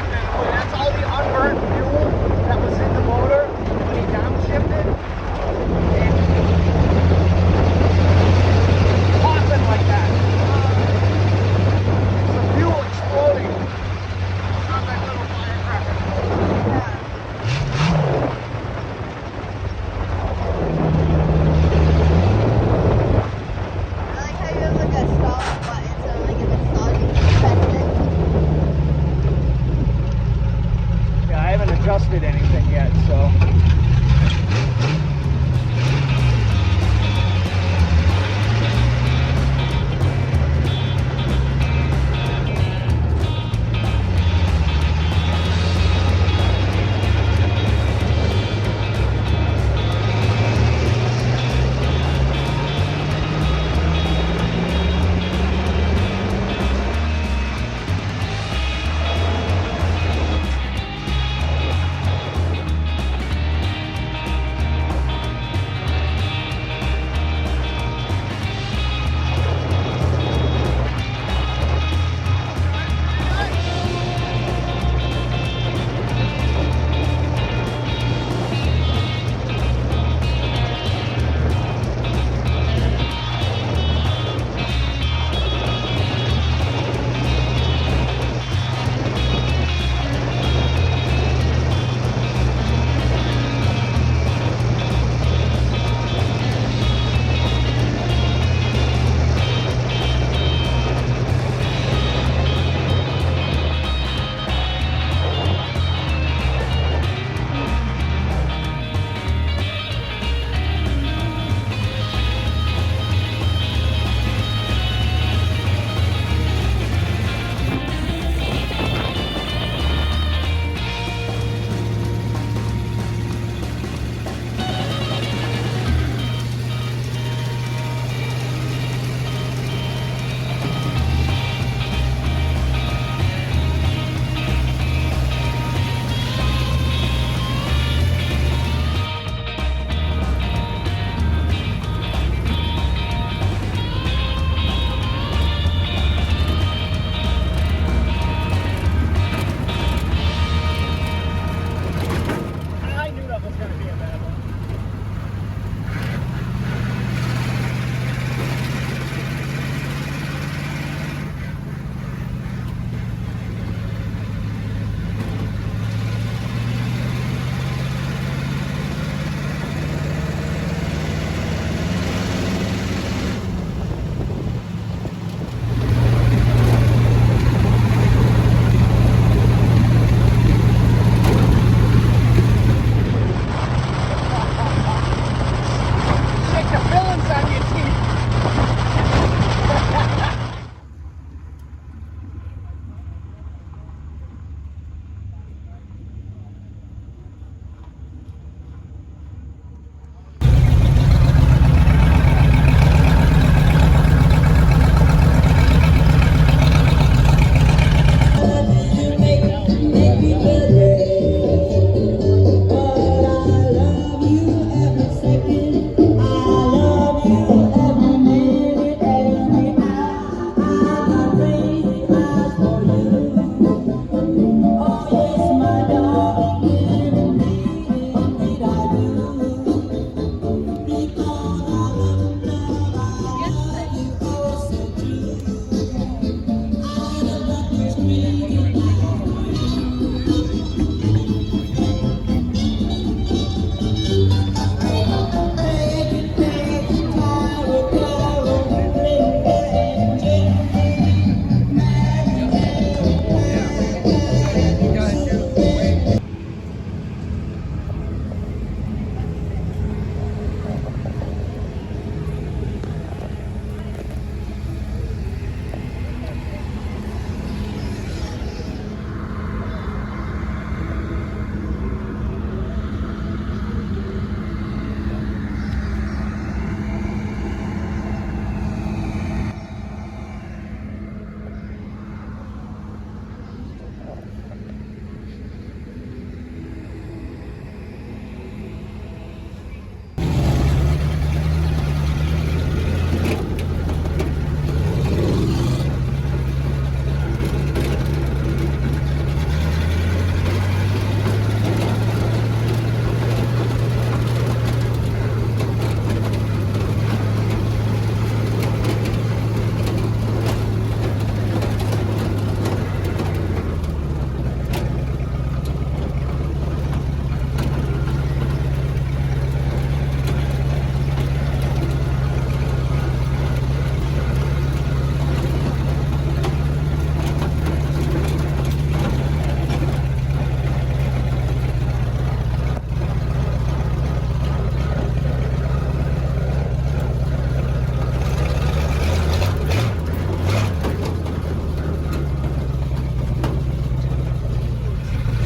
downshifted. That's all the unburnt fuel that was in the motor when he downshifted. And popping like that. It's the fuel exploding. Sounds like little firecrackers. I like how you have like a stop button, so like if it's starting, you press it. Yeah, I haven't adjusted anything yet, so.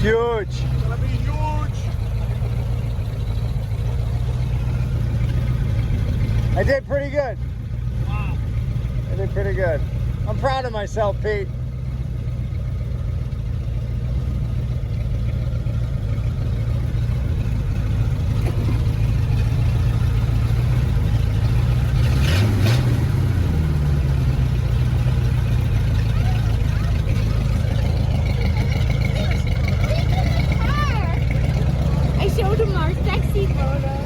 Huge. It's gonna be huge. I did pretty good. Wow. I did pretty good. I'm proud of myself, Pete. I showed him our sexy photo.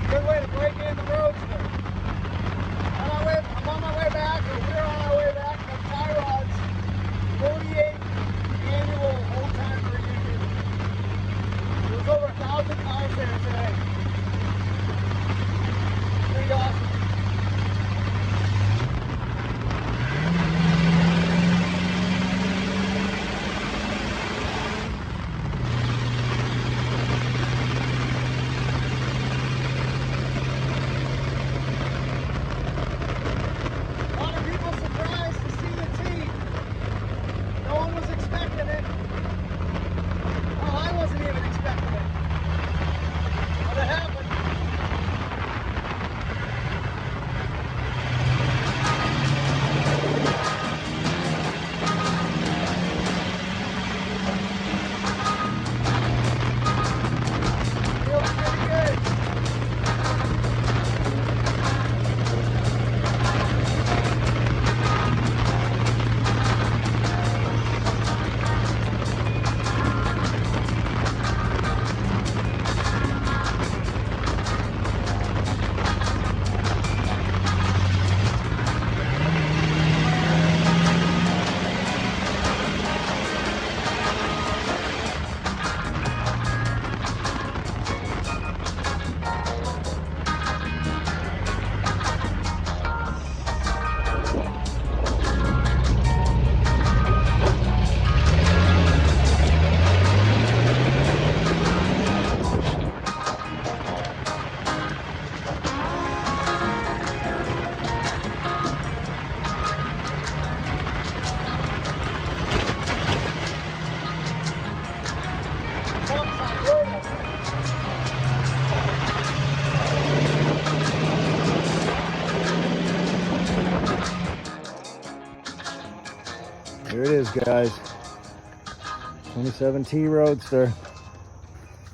Good way to break in the Roadster. I'm on my way back, or we're on our way back from Tyrod's 48th annual old time reunion. There was over 1,000 cars there today. Pretty awesome. A lot of people surprised to see the team. No one was expecting it. Well, I wasn't even expecting it. But it happened. Feels pretty good. Here it is, guys. 2017 Roadster.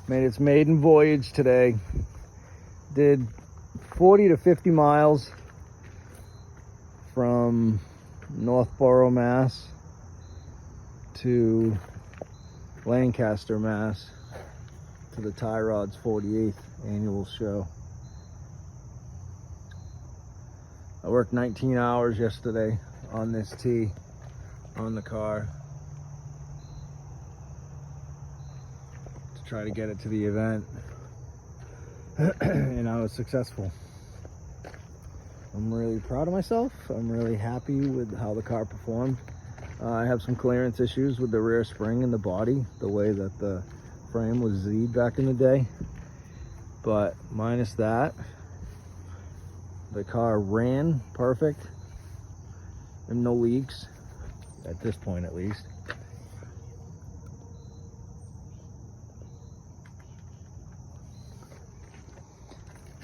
Made its maiden voyage today. Did 40 to 50 miles from Northborough, Mass to Lancaster, Mass to the Tyrod's 48th annual show. I worked 19 hours yesterday on this T on the car to try to get it to the event, and I was successful. I'm really proud of myself. I'm really happy with how the car performed. I have some clearance issues with the rear spring and the body, the way that the frame was Z'd back in the day. But minus that, the car ran perfect and no leaks, at this point at least.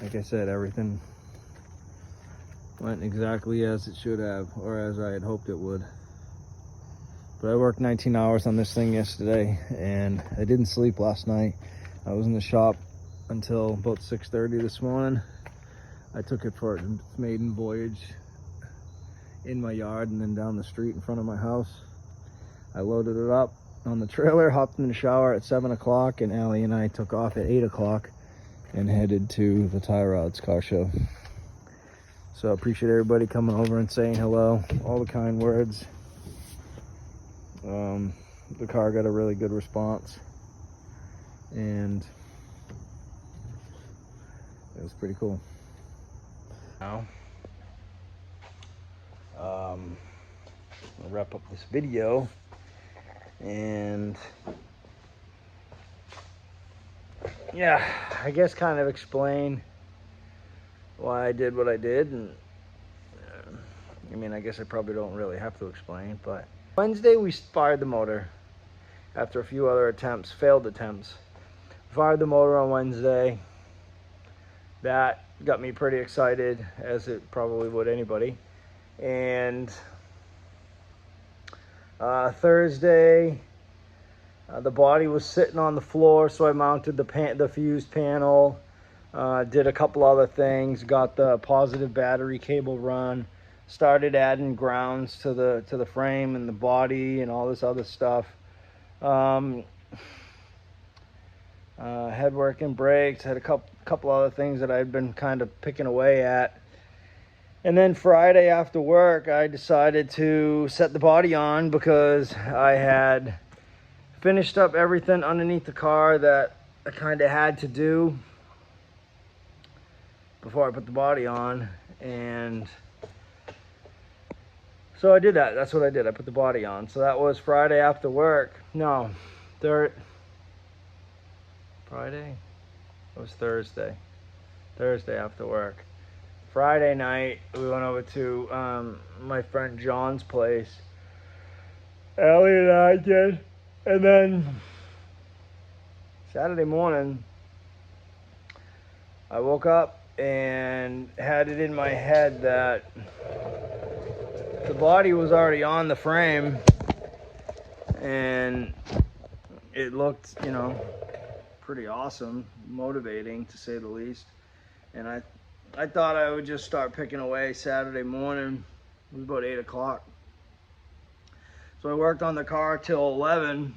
Like I said, everything went exactly as it should have, or as I had hoped it would. But I worked 19 hours on this thing yesterday, and I didn't sleep last night. I was in the shop until about 6:30 this morning. I took it for its maiden voyage in my yard and then down the street in front of my house. I loaded it up on the trailer, hopped in the shower at 7 o'clock, and Allie and I took off at 8 o'clock and headed to the Tyrod's car show. So I appreciate everybody coming over and saying hello, all the kind words. The car got a really good response, and it was pretty cool. Now, I'll wrap up this video, and yeah, I guess kind of explain why I did what I did. And I mean, I guess I probably don't really have to explain, but Wednesday we fired the motor after a few other attempts, failed attempts. Fired the motor on Wednesday. That got me pretty excited, as it probably would anybody. And Thursday, the body was sitting on the floor, so I mounted the fused panel, did a couple other things, got the positive battery cable run, started adding grounds to the frame and the body and all this other stuff. Head working, brakes, had a couple other things that I'd been kind of picking away at. And then Friday after work, I decided to set the body on because I had finished up everything underneath the car that I kind of had to do before I put the body on. And so I did that. That's what I did. I put the body on. So that was Friday after work. No, Friday? It was Thursday. Thursday after work. Friday night, we went over to my friend John's place. Allie and I did. And then Saturday morning, I woke up and had it in my head that the body was already on the frame, and it looked, you know, pretty awesome, motivating to say the least. And I thought I would just start picking away Saturday morning. It was about 8 o'clock. So I worked on the car till 11,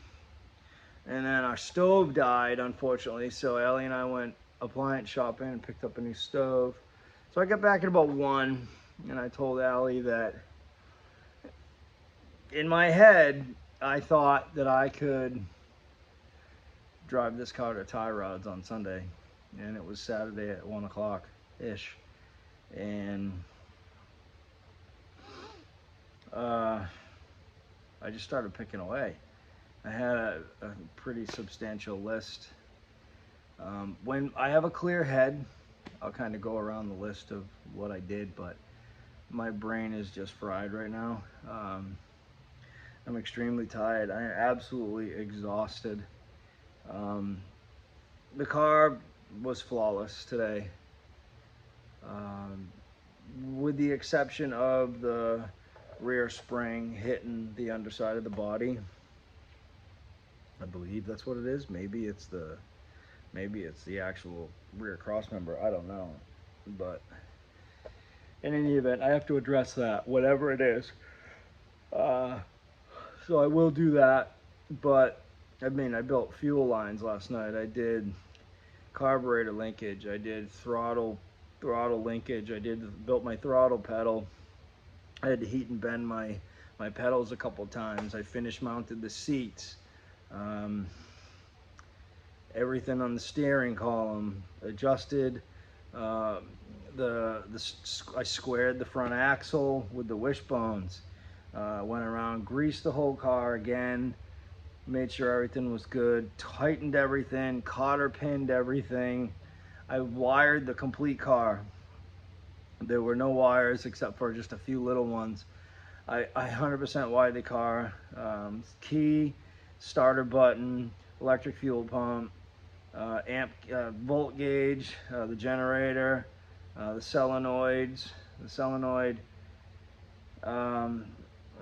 and then our stove died, unfortunately. So Ellie and I went appliance shopping and picked up a new stove. So I got back at about 1, and I told Allie that in my head, I thought that I could drive this car to Tyrod's on Sunday, and it was Saturday at 1 o'clock-ish. And I just started picking away. I had a pretty substantial list. When I have a clear head, I'll kind of go around the list of what I did, but my brain is just fried right now. I'm extremely tired. I am absolutely exhausted. The car was flawless today, with the exception of the rear spring hitting the underside of the body. I believe that's what it is. Maybe it's the actual rear cross member. I don't know. But in any event, I have to address that, whatever it is. So I will do that. But I mean, I built fuel lines last night. I did carburetor linkage. I did throttle linkage. I built my throttle pedal. I had to heat and bend my pedals a couple times. I finish mounted the seats. Everything on the steering column, adjusted. I squared the front axle with the wishbones. Went around, greased the whole car again, made sure everything was good, tightened everything, cotter pinned everything. I wired the complete car. There were no wires except for just a few little ones. I 100% wired the car. Key, starter button, electric fuel pump, amp, volt gauge, the generator, the solenoid,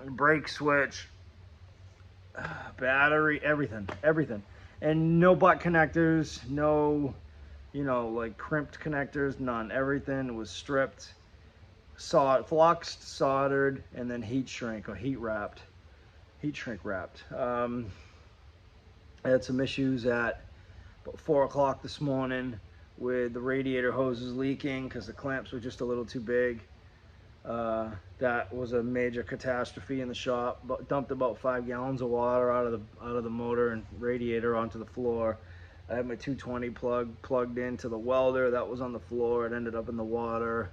brake switch, battery, everything. And no butt connectors, no, like crimped connectors, none. Everything was stripped, fluxed, soldered, and then heat shrink wrapped. I had some issues at about 4 o'clock this morning with the radiator hoses leaking because the clamps were just a little too big. That was a major catastrophe in the shop. But dumped about 5 gallons of water out of the motor and radiator onto the floor. I had my 220 plugged into the welder that was on the floor. It ended up in the water.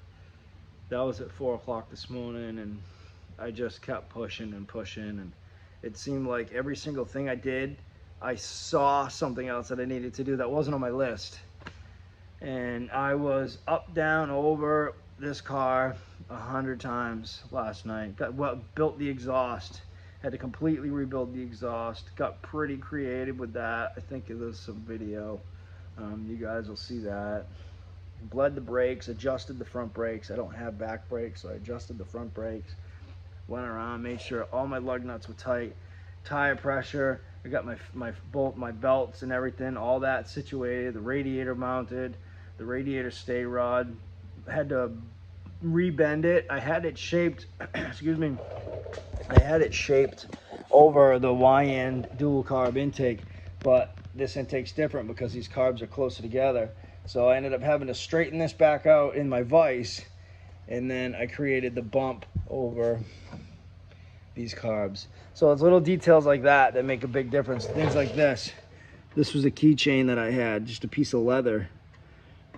That was at 4 o'clock this morning, and I just kept pushing and pushing, and it seemed like every single thing I did, I saw something else that I needed to do that wasn't on my list. And I was up, down, over this car 100 times last night. Built the exhaust, had to completely rebuild the exhaust. Got pretty creative with that. I think there's some video. You guys will see that. Bled the brakes, adjusted the front brakes. I don't have back brakes, so I adjusted the front brakes. Went around, made sure all my lug nuts were tight. Tire pressure, I got my belts and everything, all that situated. The radiator mounted, the radiator stay rod. Had to rebend it. I had it shaped, excuse me, I had it shaped over the Y-end dual carb intake, but this intake's different because these carbs are closer together. So I ended up having to straighten this back out in my vise, and then I created the bump over these carbs. So it's little details like that that make a big difference. Things like this. This was a keychain that I had, just a piece of leather,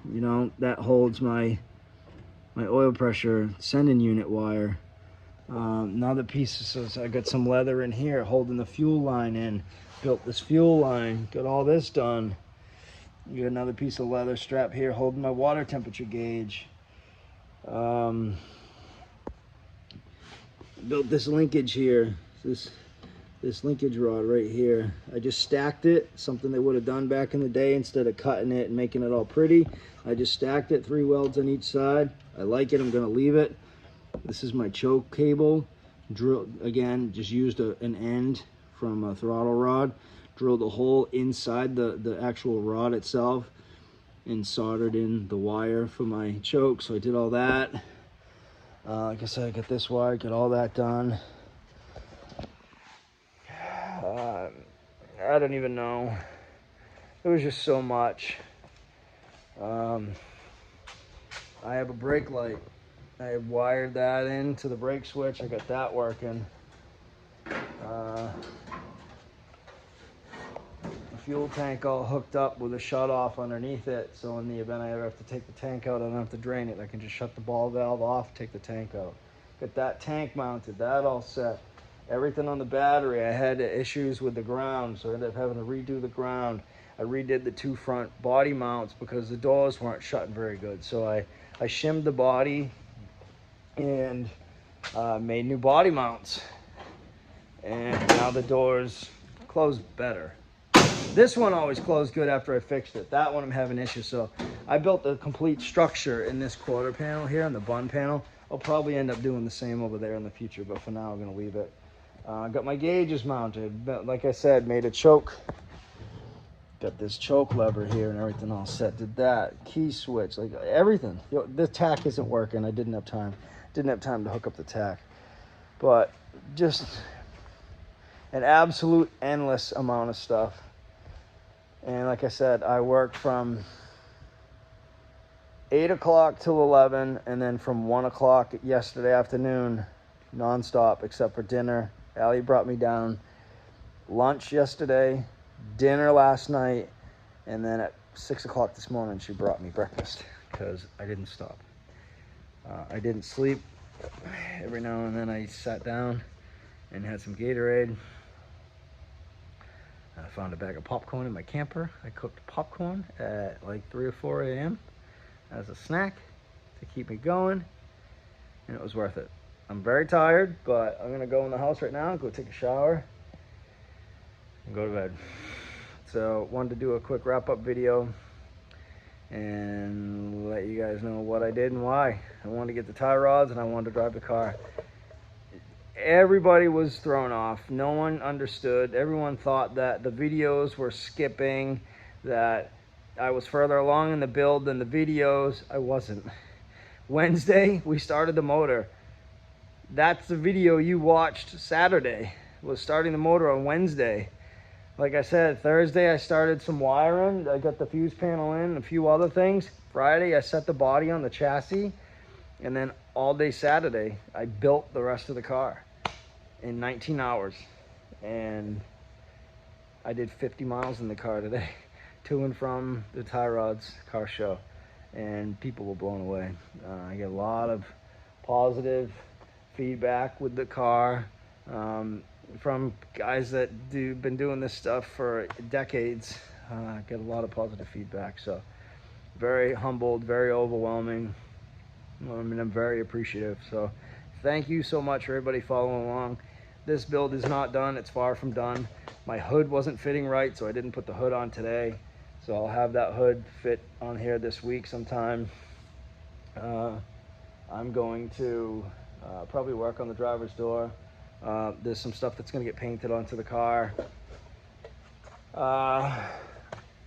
that holds my oil pressure sending unit wire. Another piece, so I got some leather in here holding the fuel line in. Built this fuel line, got all this done. You got another piece of leather strap here holding my water temperature gauge. Built this linkage here, this linkage rod right here. I just stacked it, something they would have done back in the day. Instead of cutting it and making it all pretty, I just stacked it, 3 welds on each side. I like it, I'm gonna leave it. This is my choke cable. Again, just used an end from a throttle rod. Drilled a hole inside the actual rod itself and soldered in the wire for my choke. So I did all that. Like I said, I got this wire, got all that done. I don't even know. It was just so much. I have a brake light. I have wired that into the brake switch. I got that working. Fuel tank all hooked up with a shut off underneath it, so in the event I ever have to take the tank out, I don't have to drain it. I can just shut the ball valve off, take the tank out. Got that tank mounted, that all set. Everything on the battery. I had issues with the ground, so I ended up having to redo the ground. I redid the 2 front body mounts because the doors weren't shutting very good, so I shimmed the body and made new body mounts, and now the doors close better. This one always closed good after I fixed it. That one I'm having issues. So I built the complete structure in this quarter panel here and the bun panel. I'll probably end up doing the same over there in the future, but for now I'm gonna leave it. Got my gauges mounted. Like I said, made a choke. Got this choke lever here and everything all set. Did that. Key switch, like everything. The tack isn't working. I didn't have time. Didn't have time to hook up the tack. But just an absolute endless amount of stuff. And like I said, I work from 8 o'clock till 11, and then from 1 o'clock yesterday afternoon, nonstop except for dinner. Allie brought me down lunch yesterday, dinner last night, and then at 6 o'clock this morning she brought me breakfast because I didn't stop. I didn't sleep. Every now and then I sat down and had some Gatorade. I found a bag of popcorn in my camper. I cooked popcorn at like 3 or 4 a.m. as a snack to keep me going, and it was worth it. I'm very tired, but I'm gonna go in the house right now, go take a shower, and go to bed. So wanted to do a quick wrap-up video and let you guys know what I did and why. I wanted to get the tie rods and I wanted to drive the car. Everybody was thrown off. No one understood. Everyone thought that the videos were skipping, that I was further along in the build than the videos. I wasn't. Wednesday, we started the motor. That's the video you watched Saturday, was starting the motor on Wednesday. Like I said, Thursday I started some wiring. I got the fuse panel in, a few other things. Friday I set the body on the chassis. And then all day Saturday, I built the rest of the car in 19 hours. And I did 50 miles in the car today, to and from the Tie Rods car show. And people were blown away. I get a lot of positive feedback with the car from guys that been doing this stuff for decades. I get a lot of positive feedback. So very humbled, very overwhelming. I mean, I'm very appreciative. So thank you so much for everybody following along. This build is not done. It's far from done. My hood wasn't fitting right, so I didn't put the hood on today. So I'll have that hood fit on here this week sometime. I'm going to probably work on the driver's door. There's some stuff that's going to get painted onto the car. I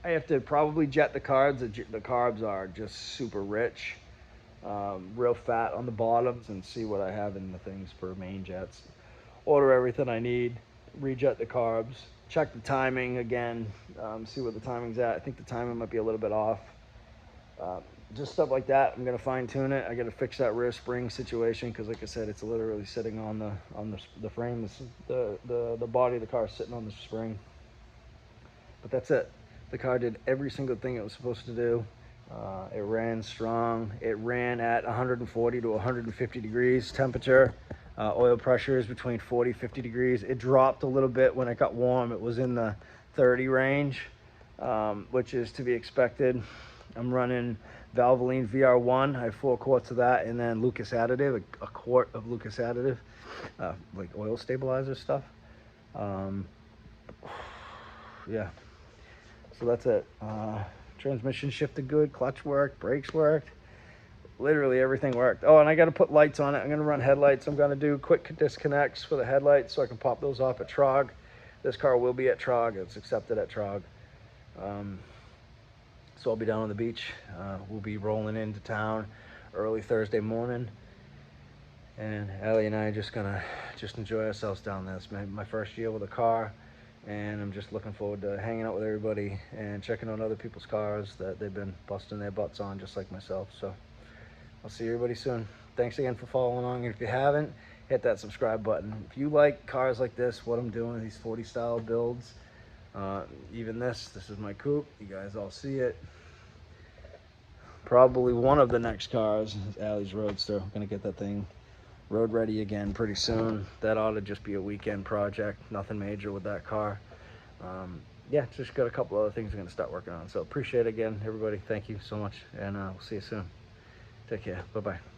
have to probably jet the carbs. The carbs are just super rich. Real fat on the bottoms, and see what I have in the things for main jets. Order everything I need, rejet the carbs, check the timing again, see where the timing's at. I think the timing might be a little bit off. Just stuff like that. I'm gonna fine tune it. I gotta fix that rear spring situation because, like I said, it's literally sitting on the frame. The body of the car is sitting on the spring. But that's it. The car did every single thing it was supposed to do. It ran strong. It ran at 140 to 150 degrees temperature. Oil pressure is between 40 and 50 degrees. It dropped a little bit when it got warm. It was in the 30 range, which is to be expected. I'm running Valvoline VR1. I have 4 quarts of that, and then Lucas additive, a quart of Lucas additive, like oil stabilizer stuff. Yeah, so that's it. Transmission shifted good, clutch worked, brakes worked, literally everything worked. Oh, and I got to put lights on it. I'm going to run headlights. I'm going to do quick disconnects for the headlights so I can pop those off at Trog. This car will be at Trog. It's accepted at Trog. So I'll be down on the beach. We'll be rolling into town early Thursday morning, and Ellie and I are just gonna enjoy ourselves down there. It's my first year with a car, and I'm just looking forward to hanging out with everybody and checking out other people's cars that they've been busting their butts on, just like myself. So I'll see everybody soon. Thanks again for following along, and if you haven't, hit that subscribe button. If you like cars like this, what I'm doing, these 40 style builds, even this is my coupe. You guys all see it. Probably one of the next cars is Allie's Roadster. I'm gonna get that thing road ready again pretty soon. That ought to just be a weekend project, nothing major with that car. Yeah, just got a couple other things I'm gonna start working on. So appreciate it again, everybody. Thank you so much, and we'll see you soon. Take care. Bye-bye.